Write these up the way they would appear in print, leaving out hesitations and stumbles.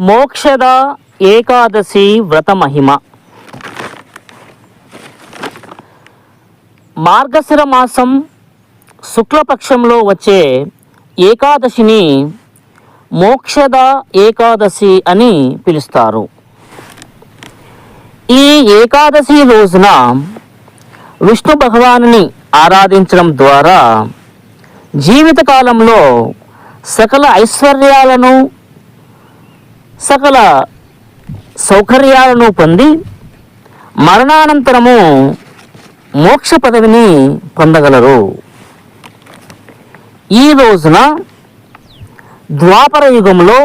మోక్షద ఏకాదశి వ్రత మహిమ. మార్గశిర మాసం శుక్లపక్షంలో వచ్చే ఏకాదశిని మోక్షద ఏకాదశి అని పిలుస్తారు. ఈ ఏకాదశి రోజున విష్ణు భగవానుని ఆరాధించడం ద్వారా జీవితకాలంలో సకల ఐశ్వర్యాలను సకల సౌకర్యాలను పొంది మరణానంతరము మోక్ష పదవిని పొందగలరు. ఈ రోజున ద్వాపర యుగంలో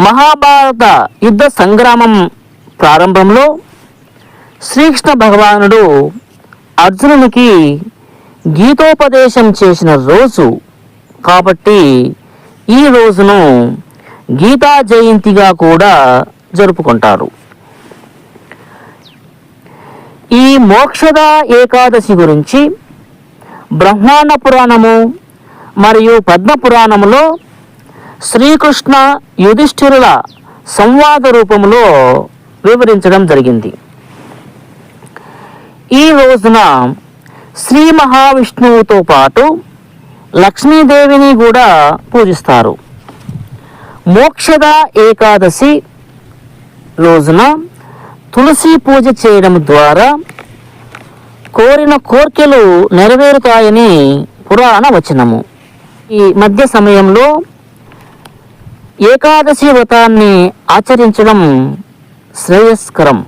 మహాభారత యుద్ధ సంగ్రామం ప్రారంభంలో శ్రీకృష్ణ భగవానుడు అర్జునునికి గీతోపదేశం చేసిన రోజు కాబట్టి ఈ రోజును గీతా జయంతిగా కూడా జరుపుకుంటారు. ఈ మోక్షద ఏకాదశి గురించి బ్రహ్మాండ పురాణము మరియు పద్మ పురాణములో శ్రీకృష్ణ యుధిష్ఠిరుల సంవాద రూపంలో వివరించడం జరిగింది. ఈ రోజున శ్రీ మహావిష్ణువుతో పాటు లక్ష్మీదేవిని కూడా పూజిస్తారు. మోక్షద ఏకాదశి రోజున తులసి పూజ చేయడం ద్వారా కోరిన కోర్కెలు నెరవేరుతాయని పురాణ వచనము. ఈ మధ్య సమయంలో ఏకాదశి వ్రతాన్ని ఆచరించడం శ్రేయస్కరం.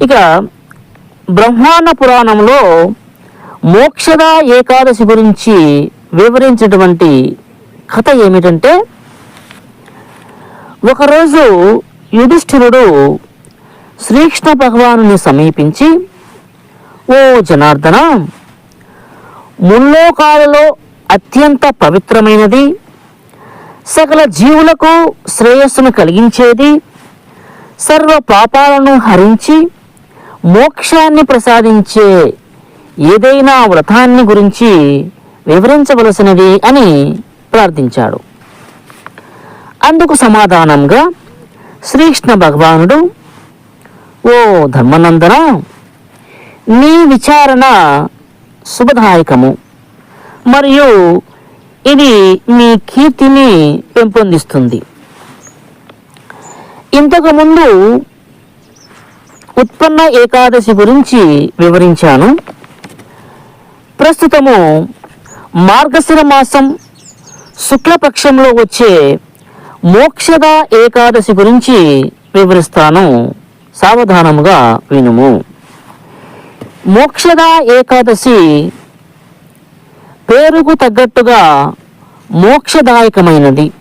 ఇక బ్రహ్మాండ పురాణంలో మోక్షద ఏకాదశి గురించి వివరించినటువంటి కథ ఏమిటంటే, ఒకరోజు యుధిష్ఠిరుడు శ్రీకృష్ణ భగవానుని సమీపించి, ఓ జనార్దన, ముల్లోకాలలో అత్యంత పవిత్రమైనది, సకల జీవులకు శ్రేయస్సును కలిగించేది, సర్వ పాపాలను హరించి మోక్షాన్ని ప్రసాదించే ఏదైనా వ్రతాన్ని గురించి వివరించవలసినది అని ప్రార్థించాడు. అందుకు సమాధానంగా శ్రీకృష్ణ భగవానుడు, ఓ ధర్మనందన, నీ విచారణ శుభదాయకము మరియు ఇది మీ కీర్తిని పెంపొందిస్తుంది. ఇంతకుముందు ఉత్పన్న ఏకాదశి గురించి వివరించాను. ప్రస్తుతము మార్గశిర మాసం శుక్లపక్షంలో వచ్చే మోక్షద ఏకాదశి గురించి వివరిస్తాను. సావధానముగా వినుము. మోక్షద ఏకాదశి పేరుకు తగ్గట్టుగా మోక్షదాయకమైనది.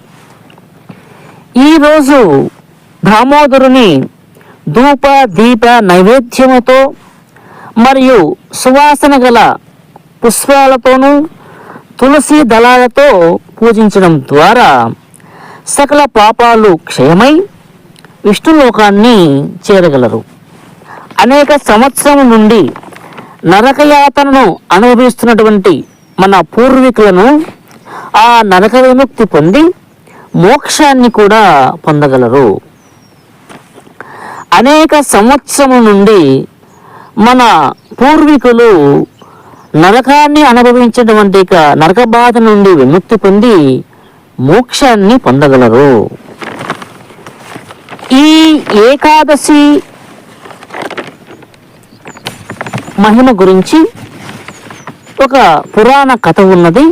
ఈరోజు దామోదరుని ధూప దీప నైవేద్యముతో మరియు సువాసన గల పుష్పాలతోనూ తులసి దళాలతో పూజించడం ద్వారా సకల పాపాలు క్షయమై విష్ణులోకాన్ని చేరగలరు. అనేక సంవత్సరం నుండి నరకయాతనను అనుభవిస్తున్నటువంటి మన పూర్వీకులను ఆ నరక విముక్తి పొంది మోక్షాన్ని కూడా పొందగలరు. అనేక సంవత్సరం నుండి మన పూర్వీకులు నరకాన్ని అనుభవించినటువంటి నరక బాధ నుండి విముక్తి పొంది మోక్షాన్ని పొందగలరు. ఈ ఏకాదశి మహిమ గురించి ఒక పురాణ కథ ఉన్నది.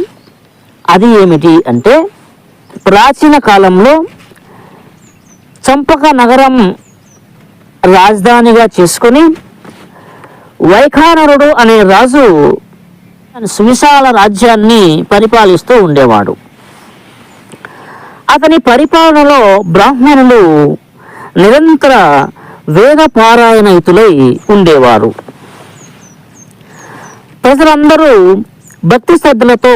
అది ఏమిటి అంటే, ప్రాచీన కాలంలో చంపక నగరం రాజధానిగా చేసుకొని వైఖానరుడు అనే రాజు సువిశాల రాజ్యాన్ని పరిపాలిస్తూ ఉండేవాడు. అతని పరిపాలనలో బ్రాహ్మణులు నిరంతర వేద పారాయణయుతులై ఉండేవారు. ప్రజలందరూ భక్తి శ్రద్ధలతో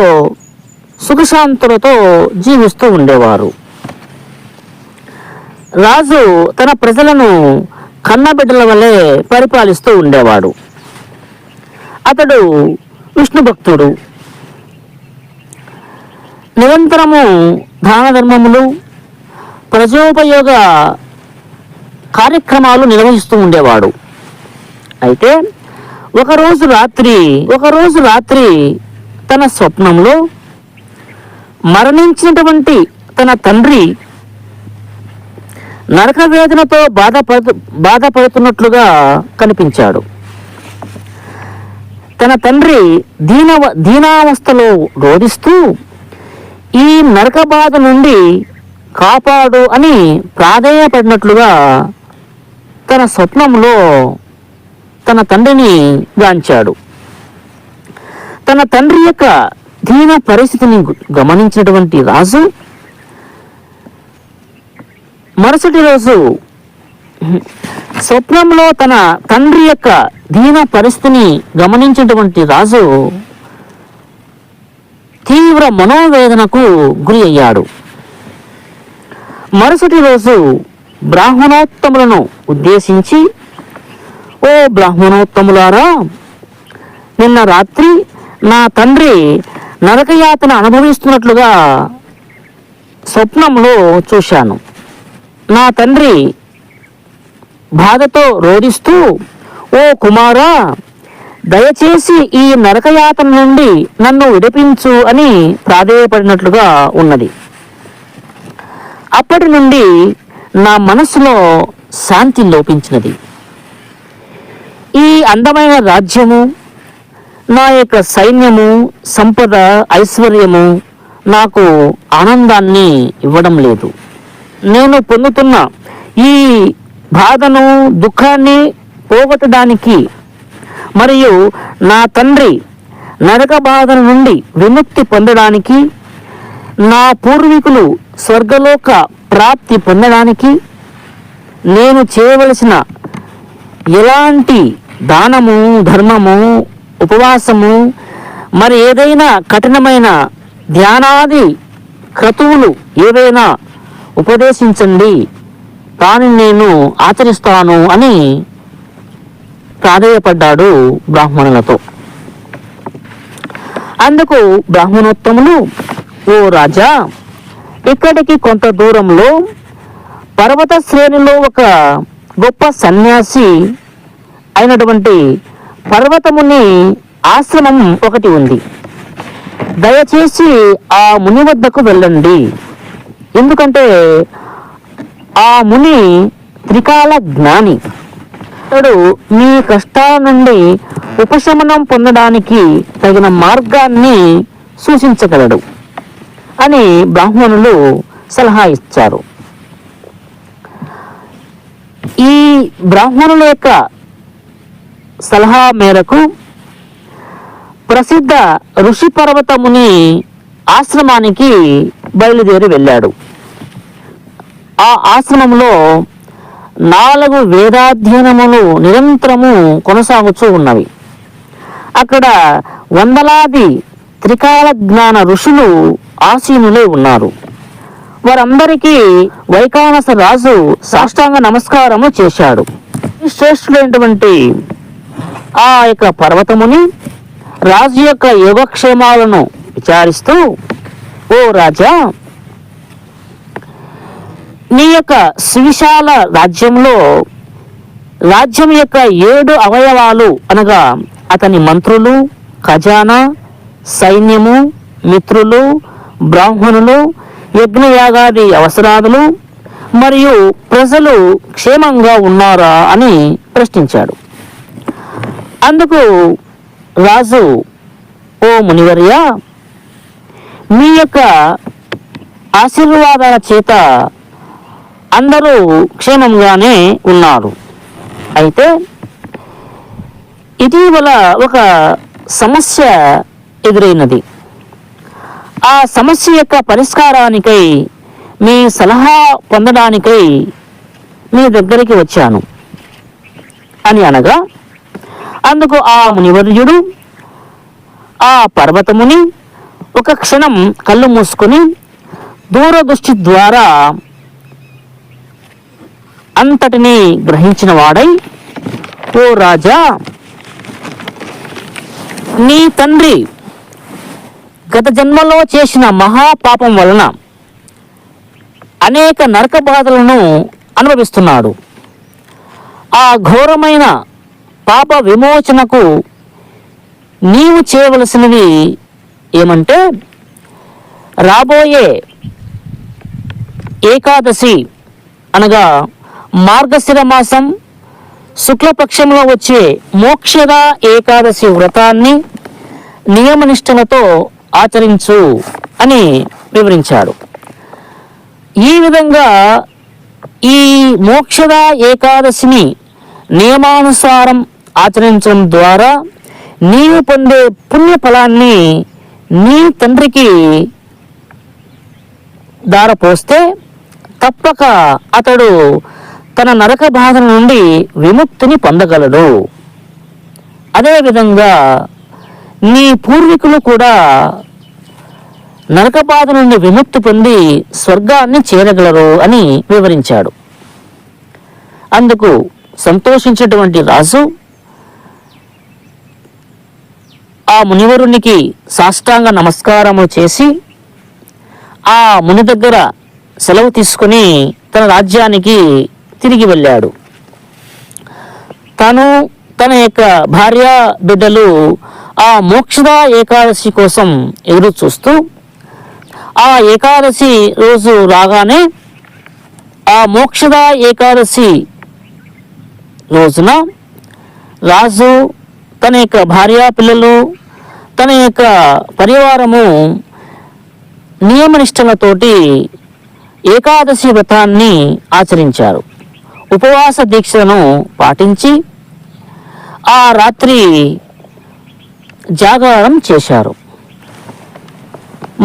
సుఖశాంతులతో జీవిస్తూ ఉండేవారు. రాజు తన ప్రజలను కన్నబిడ్డల వలె పరిపాలిస్తూ ఉండేవాడు. అతడు విష్ణు భక్తుడు. నిరంతరము దాన ధర్మములు ప్రజోపయోగ కార్యక్రమాలు నిర్వహిస్తూ ఉండేవాడు. అయితే ఒకరోజు రాత్రి తన స్వప్నంలో మరణించినటువంటి తన తండ్రి నరక వేదనతో బాధపడుతున్నట్లుగా కనిపించాడు. తన తండ్రి దీనావస్థలో రోధిస్తూ ఈ నరక బాధ నుండి కాపాడు అని ప్రాధేయపడినట్లుగా తన స్వప్నంలో తన తండ్రిని గాంచాడు. తన తండ్రి యొక్క దీన పరిస్థితిని గమనించినటువంటి రాజు మరుసటి రోజు స్వప్నంలో తన తండ్రి యొక్క దీన పరిస్థితిని గమనించినటువంటి రాజు తీవ్ర మనోవేదనకు గురి అయ్యాడు. మరుసటి రోజు బ్రాహ్మణోత్తములను ఉద్దేశించి, ఓ బ్రాహ్మణోత్తములారా, నిన్న రాత్రి నా తండ్రి నరకయాతన అనుభవిస్తున్నట్లుగా స్వప్నంలో చూశాను. నా తండ్రి బాధతో రోధిస్తూ, ఓ కుమారా, దయచేసి ఈ నరకయాతన నుండి నన్ను విడిపించు అని ప్రాధేయపడినట్లుగా ఉన్నది. అప్పటి నుండి నా మనసులో శాంతి లోపించినది. ఈ అందమైన రాజ్యము, నా యొక్క సైన్యము, సంపద, ఐశ్వర్యము నాకు ఆనందాన్ని ఇవ్వడం లేదు. నేను పొందుతున్న ఈ బాధను, దుఃఖాన్ని పోగొట్టడానికి మరియు నా తండ్రి నరక బాధ నుండి విముక్తి పొందడానికి, నా పూర్వీకులు స్వర్గలోక ప్రాప్తి పొందడానికి నేను చేయవలసిన ఎలాంటి దానము, ధర్మము, ఉపవాసము, మరి ఏదైనా కఠినమైన ధ్యానాది క్రతువులు ఏవైనా ఉపదేశించండి, దానిని నేను ఆచరిస్తాను అని ప్రాధేయపడ్డాడు బ్రాహ్మణులతో. అందుకు బ్రాహ్మణోత్తములు, ఓ రాజా, ఇక్కడికి కొంత దూరంలో పర్వత శ్రేణిలో ఒక గొప్ప సన్యాసి అయినటువంటి పర్వతముని ఆశ్రమం ఒకటి ఉంది. దయచేసి ఆ ముని వద్దకు వెళ్ళండి. ఎందుకంటే ఆ ముని త్రికాల జ్ఞాని. అతడు మీ కష్టాల నుండి ఉపశమనం పొందడానికి తగిన మార్గాన్ని సూచించగలడు అని బ్రాహ్మణులు సలహా ఇచ్చారు. ఈ బ్రాహ్మణుల యొక్క సలహా మేరకు ప్రసిద్ధ ఋషి పర్వతముని ఆశ్రమానికి బయలుదేరి వెళ్ళాడు. ఆ ఆశ్రమంలో 4 వేదాధ్యయనములు నిరంతరము కొనసాగుతూ ఉన్నవి. అక్కడ వందలాది త్రికాల జ్ఞాన ఋషులు ఆసీనులై ఉన్నారు. వారందరికీ వైఖానస రాజు సాష్టాంగ నమస్కారము చేశాడు. శ్రేష్ఠులైనటువంటి ఆ యొక్క పర్వతముని రాజు యొక్క యోగక్షేమాలను విచారిస్తూ, ఓ రాజా, నీ యొక్క సువిశాల రాజ్యం యొక్క 7 అవయవాలు అనగా అతని మంత్రులు, ఖజానా, సైన్యము, మిత్రులు, బ్రాహ్మణులు, యజ్ఞయాగాది అవసరాదులు మరియు ప్రజలు క్షేమంగా ఉన్నారా అని ప్రశ్నించాడు. అందుకు రాజు, ఓ మునివర్య, మీ యొక్క ఆశీర్వాదాల చేత అందరూ క్షేమంగానే ఉన్నారు. అయితే ఇటీవల ఒక సమస్య ఎదురైనది. ఆ సమస్య యొక్క పరిష్కారానికై మీ సలహా పొందడానికై మీ దగ్గరికి వచ్చాను అని అనగా, అందుకు ఆ మునివర్యుడు ఆ పర్వతముని ఒక క్షణం కళ్ళు మూసుకొని దూరదృష్టి ద్వారా అంతటినీ గ్రహించిన వాడై, ఓ రాజా, నీ తండ్రి గత జన్మలో చేసిన మహాపాపం వలన అనేక నరక బాధలను అనుభవిస్తున్నాడు. ఆ ఘోరమైన పాప విమోచనకు నీవు చేయవలసినవి ఏమంటే, రాబోయే ఏకాదశి అనగా మార్గశిర మాసం శుక్లపక్షంలో వచ్చే మోక్షద ఏకాదశి వ్రతాన్ని నియమనిష్టలతో ఆచరించు అని వివరించాడు. ఈ విధంగా ఈ మోక్షద ఏకాదశిని నియమానుసారం ఆచరించడం ద్వారా నీవు పొందే పుణ్య ఫలాన్ని నీ తండ్రికి దారపోస్తే తప్పక అతడు తన నరక బాధ నుండి విముక్తిని పొందగలడు. అదేవిధంగా నీ పూర్వీకులు కూడా నరక బాధ నుండి విముక్తి పొంది స్వర్గాన్ని చేరగలరు అని వివరించాడు. అందుకు సంతోషించినటువంటి రాజు ఆ మునివరునికి సాష్టాంగ నమస్కారము చేసి ఆ ముని దగ్గర సెలవు తీసుకుని తన రాజ్యానికి తిరిగి వెళ్ళాడు. తను తన యొక్క భార్య బిడ్డలు ఆ మోక్షద ఏకాదశి కోసం ఎదురు చూస్తూ ఆ ఏకాదశి రోజు రాగానే ఆ మోక్షద ఏకాదశి రోజున రాజు తన యొక్క భార్య పిల్లలు తన యొక్క పరివారము నియమనిష్టలతోటి ఏకాదశి వ్రతాన్ని ఆచరించారు. ఉపవాస దీక్షను పాటించి ఆ రాత్రి జాగారం చేశారు.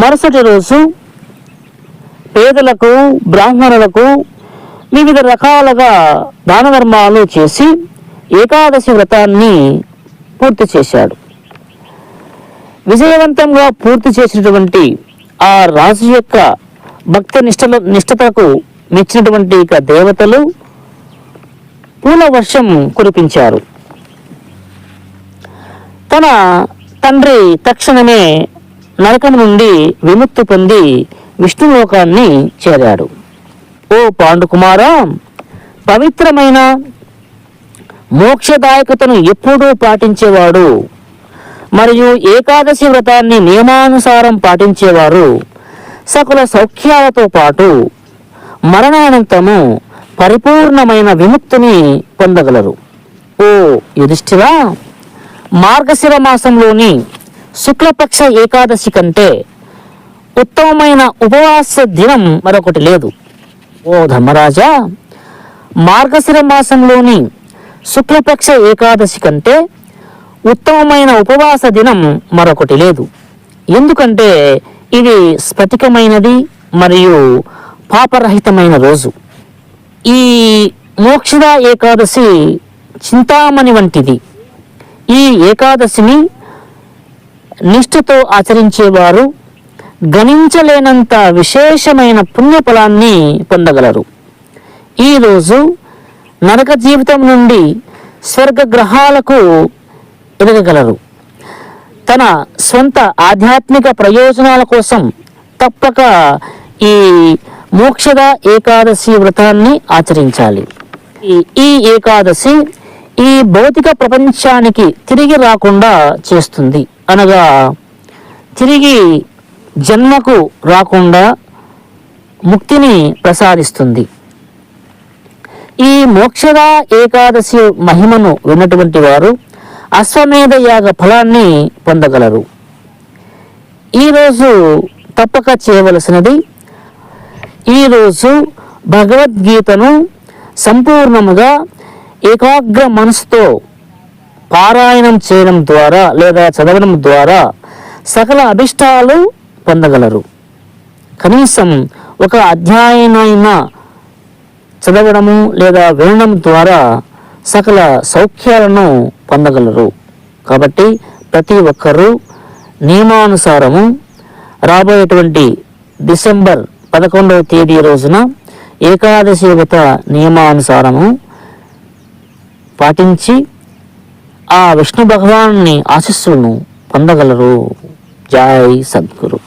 మరుసటి రోజు పేదలకు బ్రాహ్మణులకు వివిధ రకాలుగా దాన ధర్మాలు చేసి ఏకాదశి వ్రతాన్ని పూర్తి చేశాడు. విజయవంతంగా పూర్తి చేసినటువంటి ఆ రాజు యొక్క భక్తి నిష్ఠతకు మెచ్చినటువంటి ఇక దేవతలు పూల వర్షం కురిపించారు. తన తండ్రి తక్షణమే నరకం నుండి విముక్తి పొంది విష్ణులోకాన్ని చేరాడు. ఓ పాండుకుమారా, పవిత్రమైన మోక్షదాయకతను ఎప్పుడూ పాటించేవాడు మరియు ఏకాదశి వ్రతాన్ని నియమానుసారం పాటించేవారు సకల సౌఖ్యాలతో పాటు మరణానంతరము పరిపూర్ణమైన విముక్తిని పొందగలరు. ఓ యుధిష్ఠిరా, మార్గశిర మాసంలోని శుక్లపక్ష ఏకాదశి కంటే ఉత్తమమైన ఉపవాస దినం మరొకటి లేదు. ఓ ధర్మరాజా, మార్గశిర మాసంలోని శుక్లపక్ష ఏకాదశి కంటే ఉత్తమమైన ఉపవాస దినం మరొకటి లేదు. ఎందుకంటే ఇది స్ఫటికమైనది మరియు పాపరహితమైన రోజు. ఈ మోక్షద ఏకాదశి చింతామణి వంటిది. ఈ ఏకాదశిని నిష్ఠతో ఆచరించేవారు గణించలేనంత విశేషమైన పుణ్యఫలాన్ని పొందగలరు. ఈరోజు నరక జీవితం నుండి స్వర్గ గ్రహాలకు ఎదగగలరు. తన స్వంత ఆధ్యాత్మిక ప్రయోజనాల కోసం తప్పక ఈ మోక్షద ఏకాదశి వ్రతాన్ని ఆచరించాలి. ఈ ఏకాదశి ఈ భౌతిక ప్రపంచానికి తిరిగి రాకుండా చేస్తుంది, అనగా తిరిగి జన్మకు రాకుండా ముక్తిని ప్రసాదిస్తుంది. ఈ మోక్షద ఏకాదశి మహిమను విన్నటువంటి వారు అశ్వమేధ యాగ ఫలాన్ని పొందగలరు. ఈరోజు తప్పక చేయవలసినది, ఈరోజు భగవద్గీతను సంపూర్ణముగా ఏకాగ్ర మనసుతో పారాయణం చేయడం ద్వారా లేదా చదవడం ద్వారా సకల అభిష్టాలు పొందగలరు. కనీసం ఒక అధ్యాయనైనా చదవడము లేదా వినడం ద్వారా సకల సౌఖ్యాలను పొందగలరు. కాబట్టి ప్రతి ఒక్కరూ నియమానుసారము రాబోయేటువంటి డిసెంబర్ 11వ తేదీ రోజున ఏకాదశి వ్రత నియమానుసారము పాటించి ఆ విష్ణు భగవాన్ని ఆశీస్సులను పొందగలరు. జై సద్గురు.